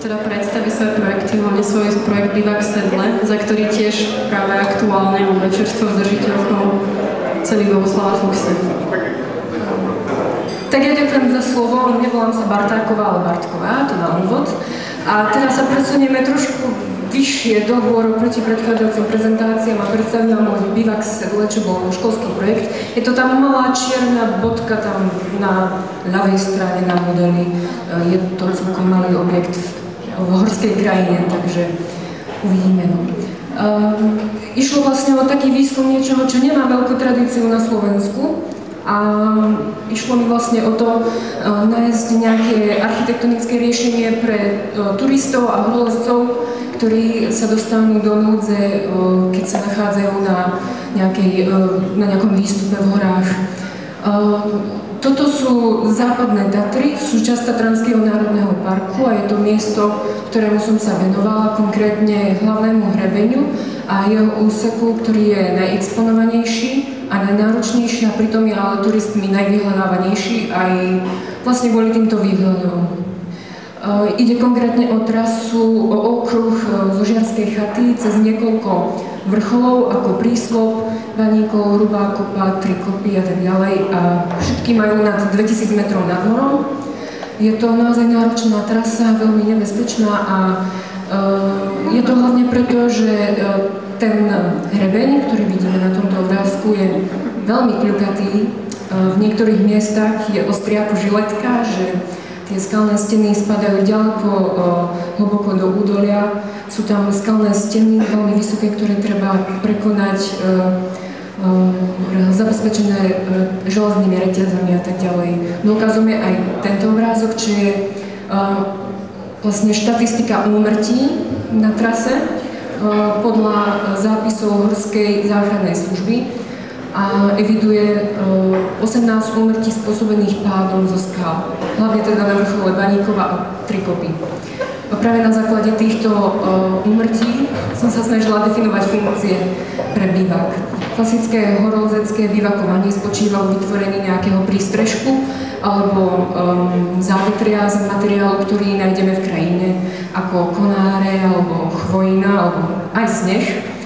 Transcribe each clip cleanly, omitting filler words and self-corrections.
teda predstaví svoje projekty, hlavne svoj projekt Bivak v Sedle, za ktorý tiež práve aktuálne máme čerstvou držiteľkou ceny Bohuslava Fuchse. Tak ja ďakujem za slovo, nevolám sa Bartáková, ale Bartková, to na úvod. A teraz sa presunieme trošku vyššie dohovor proti predchádzajúcim prezentáciám a predstavím vám môj Bivak v Sedle, čo bol školský projekt. Je to tam malá čierna bodka tam na ľavej strane na modeli. Je to celkom malý objekt v horskej krajine, takže uvidíme. Išlo vlastne o taký výskum niečoho, čo nemá veľkú tradíciu na Slovensku. A išlo mi vlastne o to nájsť nejaké architektonické riešenie pre turistov a horolezcov, ktorí sa dostanú do núdze, keď sa nachádzajú na nejakom výstupe v horách. Toto sú západné Tatry, súčasť Tatranského národného parku a je to miesto, ktorému som sa venovala, konkrétne hlavnému hrebeniu a jeho úseku, ktorý je najexponovanejší a najnáročnejší a pritom je ale turistmi najvyhľadávanejší aj vlastne kvôli týmto výhľadom. Ide konkrétne o trasu, o okruh zo Žiarskej chaty cez niekoľko vrcholov ako Príslop, Vaníkov, Rubá kopa, Trikopy a tak ďalej a všetky majú nad 2000 metrov nad morom. Je to naozaj náročná trasa, veľmi nebezpečná a je to hlavne preto, že ten hrebeň, ktorý vidíme na tomto obrázku, je veľmi kľukatý. V niektorých miestach je ostrý ako žiletka, že tie skalné steny spadajú ďaleko, hlboko do údolia. Sú tam skalné steny veľmi vysoké, ktoré treba prekonať, zabezpečené železnými reťazami a tak ďalej. Dôkazom je aj tento obrázok, čo je vlastne štatistika úmrtí na trase podľa zápisov Horskej záchrannej služby a eviduje 18 úmrtí spôsobených pádom zo skál, hlavne teda na vrchole Vaníkova a Trikopy. Práve na základe týchto úmrtí som sa snažila definovať funkcie pre bivak. Klasické horolezecké bivakovanie spočíva v vytvorení nejakého prístrežku alebo závetria z materiálu, ktorý nájdeme v krajine, ako konáre alebo chvojina alebo aj sneh.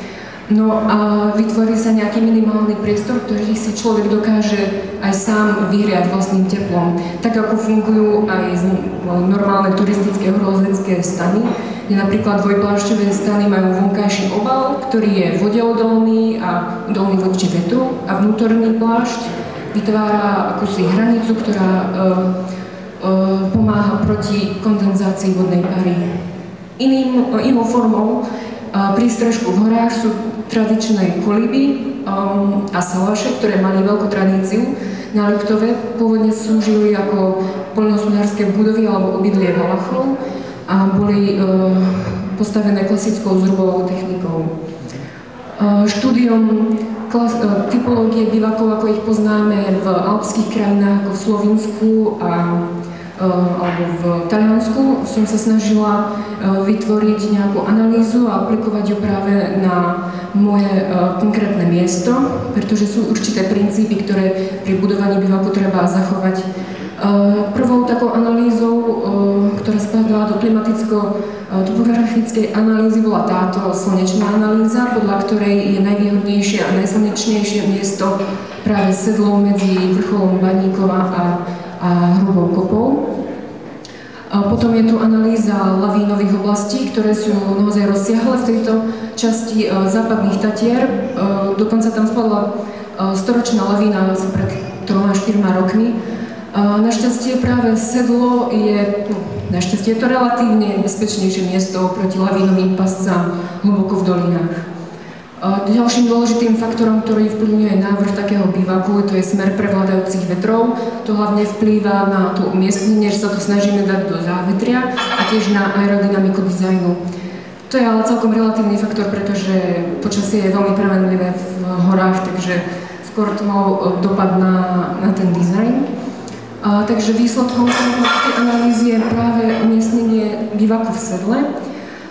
No a vytvorí sa nejaký minimálny priestor, ktorý si človek dokáže aj sám vyhriať vlastným teplom. Tak ako fungujú aj normálne turistické horolezecké stany, kde napríklad dvojplášťové stany majú vonkajší obal, ktorý je vodeodolný a odolný voči vetru a vnútorný plášť vytvára akúsi hranicu, ktorá pomáha proti kondenzácii vodnej pary. Inou formou prístrežku v horách sú tradičné koliby a salaše, ktoré mali veľkú tradíciu na Liptove. Pôvodne slúžili ako poľnohospodárske budovy alebo obydlie valachov a boli postavené klasickou zrubovou technikou. Štúdiom typológie bivakov, ako ich poznáme v alpských krajinách, ako v Slovinsku alebo v Taliansku, som sa snažila vytvoriť nejakú analýzu a aplikovať ju práve na moje konkrétne miesto, pretože sú určité princípy, ktoré pri budovaní bivaku treba zachovať. Prvou takou analýzou, ktorá spadala do klimaticko-topografickej analýzy, bola táto slnečná analýza, podľa ktorej je najvýhodnejšie a najslnečnejšie miesto práve sedlo medzi vrcholom Vaníkova a Hrubou kopou. Potom je tu analýza lavínových oblastí, ktoré sú naozaj rozsiahle v tejto časti západných Tatier. Dokonca tam spadla storočná lavína asi pred 3-4 rokmi. Našťastie práve sedlo je to relatívne bezpečnejšie miesto proti lavínovým pascám hlboko v dolinách. Ďalším dôležitým faktorom, ktorý vplyvňuje návrh takého bivaku, to je smer prevládajúcich vetrov. To hlavne vplýva na to umiestnenie, že sa to snažíme dať do závetria a tiež na aerodynamiku dizajnu. To je ale celkom relatívny faktor, pretože počasie je veľmi premenlivé v horách, takže skôr to mal dopad na ten dizajn. Takže výsledkom tej analýzy je práve umiestnenie bivaku v sedle.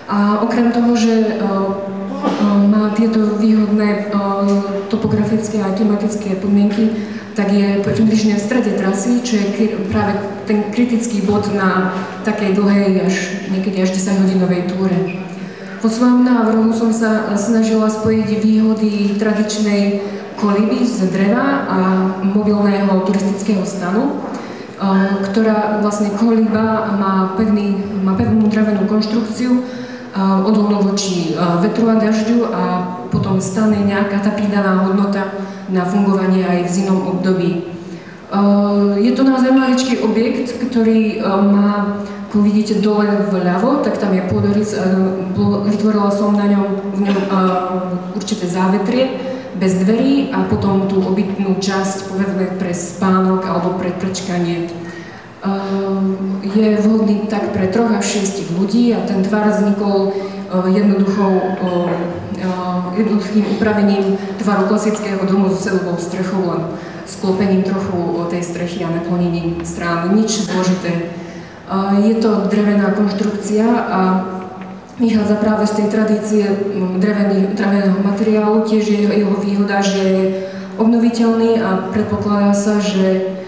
A okrem toho, že má tieto výhodné topografické a klimatické podmienky, tak je približne v strede trasy, čo je práve ten kritický bod na takej dlhej, niekedy až 10-hodinovej túre. Po svojom návrhu som sa snažila spojiť výhody tradičnej koliby z dreva a mobilného turistického stanu, ktorá vlastne koliba má pevnú drevenú konštrukciu, odolnú voči vetru a dažďu a potom stane nejaká tá pridaná hodnota na fungovanie aj v zimnom období. Je to naozaj maličký objekt, ktorý má, ako vidíte dole vľavo, tak tam je pôdorys, vytvorila som v ňom určité závetrie bez dverí a potom tú obytnú časť, povedzme, pre spánok alebo pre prečkanie. Je vhodný tak pre 3 až 6 ľudí a ten tvar vznikol jednoduchým upravením tvaru klasického domu so sedlovou strechou, len sklopením trochu tej strechy a naklonením strán. Nič zložité. Je to drevená konštrukcia a vychádza práve z tej tradície dreveného materiálu. Tiež je jeho výhoda, že je obnoviteľný a predpokladá sa, že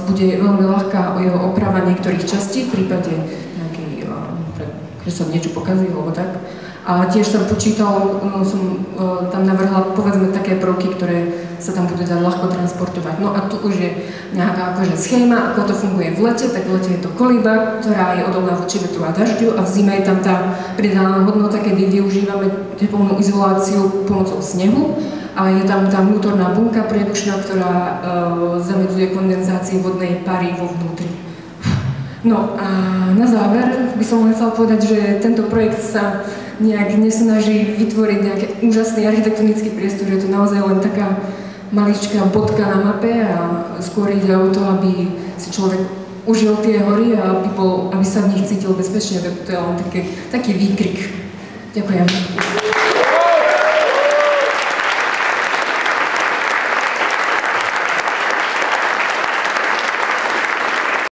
bude veľmi ľahká jeho oprava niektorých častí v prípade nejakej, že sa niečo pokazí alebo tak. A tiež som počítal, som tam navrhla, povedzme, také prvky, ktoré sa tam budú dať ľahko transportovať. No a tu už je nejaká akože schéma, ako to funguje v lete, tak v lete je to koliba, ktorá je odolná voči vetru a dažďu a v zime je tam tá pridaná hodnota, kedy využívame teplnú izoláciu pomocou snehu a je tam tá vnútorná bunka priedušná, ktorá zamedzuje kondenzácii vodnej pary vo vnútri. No a na záver by som len chcela povedať, že tento projekt sa nejak nesnaží vytvoriť nejaký úžasný architektonický priestor, je to naozaj len taká maličká bodka na mape a skôr ide o to, aby si človek užil tie hory a aby sa v nich cítil bezpečne, tak to je len taký výkrik. Ďakujem.